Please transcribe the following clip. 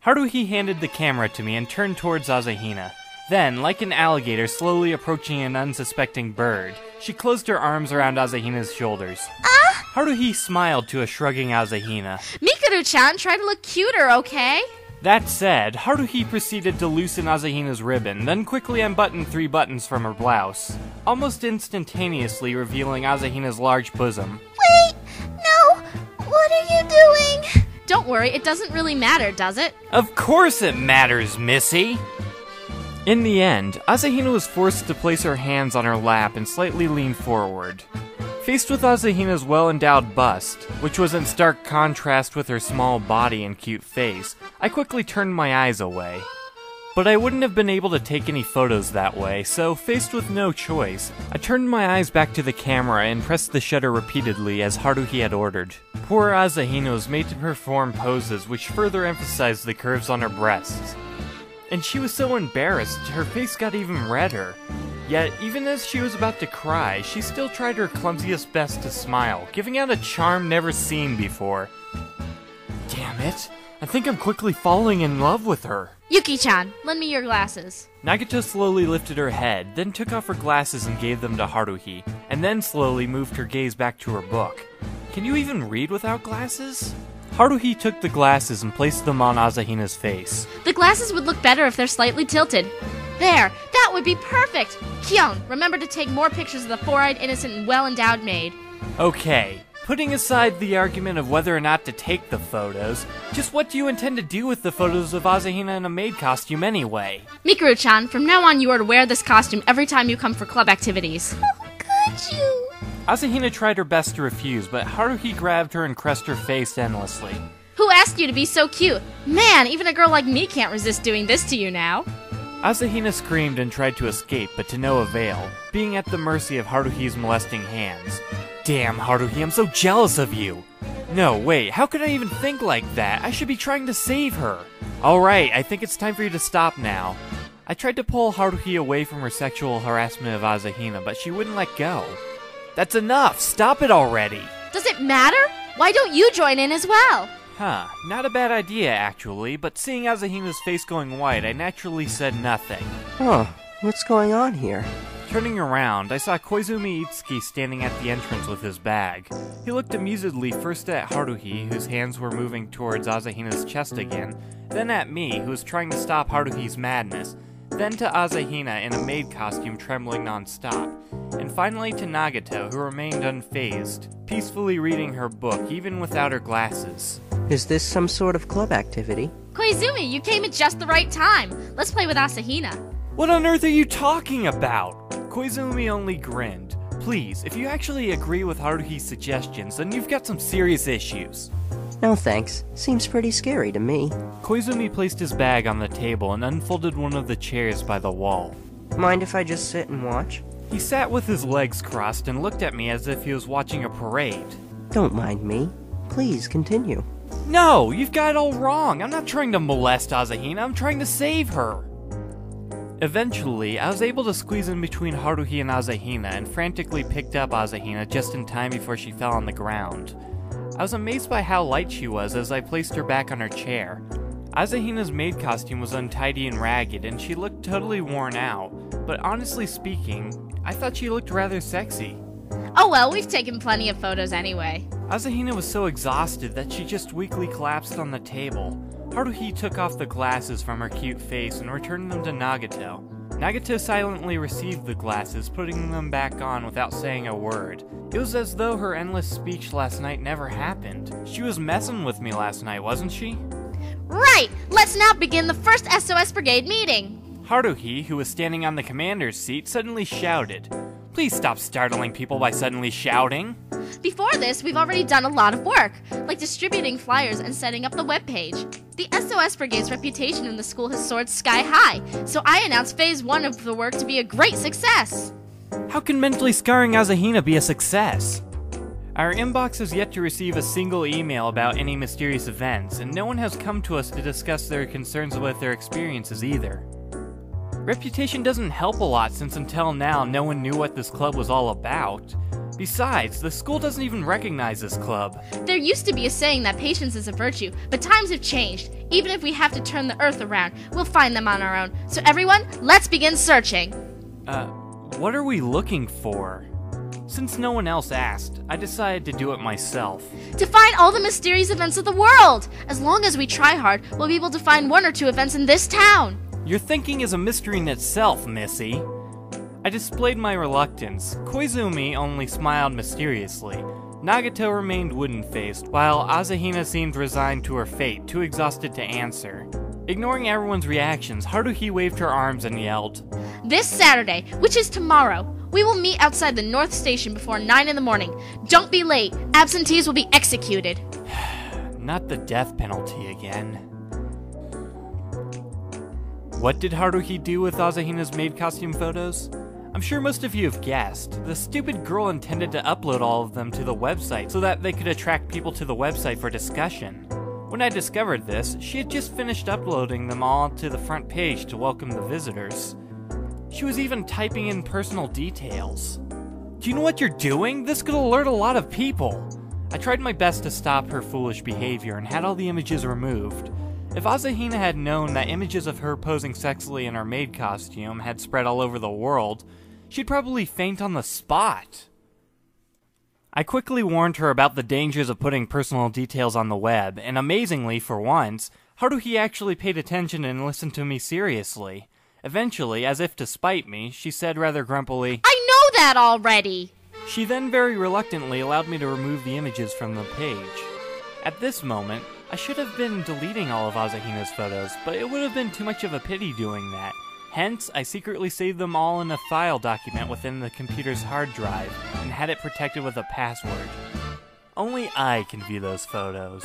Haruhi handed the camera to me and turned towards Asahina. Then, like an alligator slowly approaching an unsuspecting bird, she closed her arms around Asahina's shoulders. Haruhi smiled to a shrugging Asahina. Mikuru-chan, try to look cuter, okay? That said, Haruhi proceeded to loosen Asahina's ribbon, then quickly unbuttoned 3 buttons from her blouse, almost instantaneously revealing Asahina's large bosom. Wait! No! What are you doing? Don't worry, it doesn't really matter, does it? Of course it matters, Missy! In the end, Asahina was forced to place her hands on her lap and slightly lean forward. Faced with Asahina's well-endowed bust, which was in stark contrast with her small body and cute face, I quickly turned my eyes away. But I wouldn't have been able to take any photos that way, so faced with no choice, I turned my eyes back to the camera and pressed the shutter repeatedly as Haruhi had ordered. Poor Asahina was made to perform poses which further emphasized the curves on her breasts. And she was so embarrassed, her face got even redder. Yet, even as she was about to cry, she still tried her clumsiest best to smile, giving out a charm never seen before. Damn it, I think I'm quickly falling in love with her. Yuki-chan, lend me your glasses. Nagito slowly lifted her head, then took off her glasses and gave them to Haruhi, and then slowly moved her gaze back to her book. Can you even read without glasses? Haruhi took the glasses and placed them on Asahina's face. The glasses would look better if they're slightly tilted. There, that would be perfect! Kyon, remember to take more pictures of the four-eyed, innocent, and well-endowed maid. Okay, putting aside the argument of whether or not to take the photos, just what do you intend to do with the photos of Asahina in a maid costume anyway? Mikuru-chan, from now on you are to wear this costume every time you come for club activities. Oh, could you? Asahina tried her best to refuse, but Haruhi grabbed her and caressed her face endlessly. Who asked you to be so cute? Man, even a girl like me can't resist doing this to you now. Asahina screamed and tried to escape, but to no avail, being at the mercy of Haruhi's molesting hands. Damn, Haruhi, I'm so jealous of you! No, wait, how could I even think like that? I should be trying to save her! Alright, I think it's time for you to stop now. I tried to pull Haruhi away from her sexual harassment of Asahina, but she wouldn't let go. That's enough! Stop it already! Does it matter? Why don't you join in as well? Huh, not a bad idea actually, but seeing Asahina's face going white, I naturally said nothing. Huh, what's going on here? Turning around, I saw Koizumi Itsuki standing at the entrance with his bag. He looked amusedly first at Haruhi, whose hands were moving towards Asahina's chest again, then at me, who was trying to stop Haruhi's madness, then to Asahina in a maid costume trembling non-stop, and finally to Nagito, who remained unfazed, peacefully reading her book even without her glasses. Is this some sort of club activity? Koizumi, you came at just the right time. Let's play with Asahina. What on earth are you talking about? Koizumi only grinned. Please, if you actually agree with Haruhi's suggestions, then you've got some serious issues. No thanks. Seems pretty scary to me. Koizumi placed his bag on the table and unfolded one of the chairs by the wall. Mind if I just sit and watch? He sat with his legs crossed and looked at me as if he was watching a parade. Don't mind me. Please continue. No, you've got it all wrong. I'm not trying to molest Asahina, I'm trying to save her. Eventually, I was able to squeeze in between Haruhi and Asahina and frantically picked up Asahina just in time before she fell on the ground. I was amazed by how light she was as I placed her back on her chair. Asahina's maid costume was untidy and ragged and she looked totally worn out, but honestly speaking, I thought she looked rather sexy. Oh well, we've taken plenty of photos anyway. Asahina was so exhausted that she just weakly collapsed on the table. Haruhi took off the glasses from her cute face and returned them to Nagito. Nagito silently received the glasses, putting them back on without saying a word. It was as though her endless speech last night never happened. She was messing with me last night, wasn't she? Right! Let's now begin the first SOS Brigade meeting! Haruhi, who was standing on the commander's seat, suddenly shouted. Please stop startling people by suddenly shouting. Before this, we've already done a lot of work, like distributing flyers and setting up the webpage. The SOS Brigade's reputation in the school has soared sky high, so I announced Phase 1 of the work to be a great success! How can mentally scarring Asahina be a success? Our inbox has yet to receive a single email about any mysterious events, and no one has come to us to discuss their concerns with their experiences either. Reputation doesn't help a lot since until now no one knew what this club was all about. Besides, the school doesn't even recognize this club. There used to be a saying that patience is a virtue, but times have changed. Even if we have to turn the earth around, we'll find them on our own. So everyone, let's begin searching. What are we looking for? Since no one else asked, I decided to do it myself. To find all the mysterious events of the world! As long as we try hard, we'll be able to find 1 or 2 events in this town. Your thinking is a mystery in itself, Missy. I displayed my reluctance. Koizumi only smiled mysteriously. Nagato remained wooden-faced, while Asahina seemed resigned to her fate, too exhausted to answer. Ignoring everyone's reactions, Haruhi waved her arms and yelled, This Saturday, which is tomorrow, we will meet outside the North Station before 9 in the morning. Don't be late. Absentees will be executed. Not the death penalty again. What did Haruhi do with Asahina's maid costume photos? I'm sure most of you have guessed. The stupid girl intended to upload all of them to the website so that they could attract people to the website for discussion. When I discovered this, she had just finished uploading them all to the front page to welcome the visitors. She was even typing in personal details. Do you know what you're doing? This could alert a lot of people. I tried my best to stop her foolish behavior and had all the images removed. If Asahina had known that images of her posing sexily in her maid costume had spread all over the world, she'd probably faint on the spot. I quickly warned her about the dangers of putting personal details on the web, and amazingly, for once, Haruhi actually paid attention and listened to me seriously. Eventually, as if to spite me, she said rather grumpily, I know that already! She then very reluctantly allowed me to remove the images from the page. At this moment, I should have been deleting all of Asahina's photos, but it would have been too much of a pity doing that. Hence, I secretly saved them all in a file document within the computer's hard drive, and had it protected with a password. Only I can view those photos.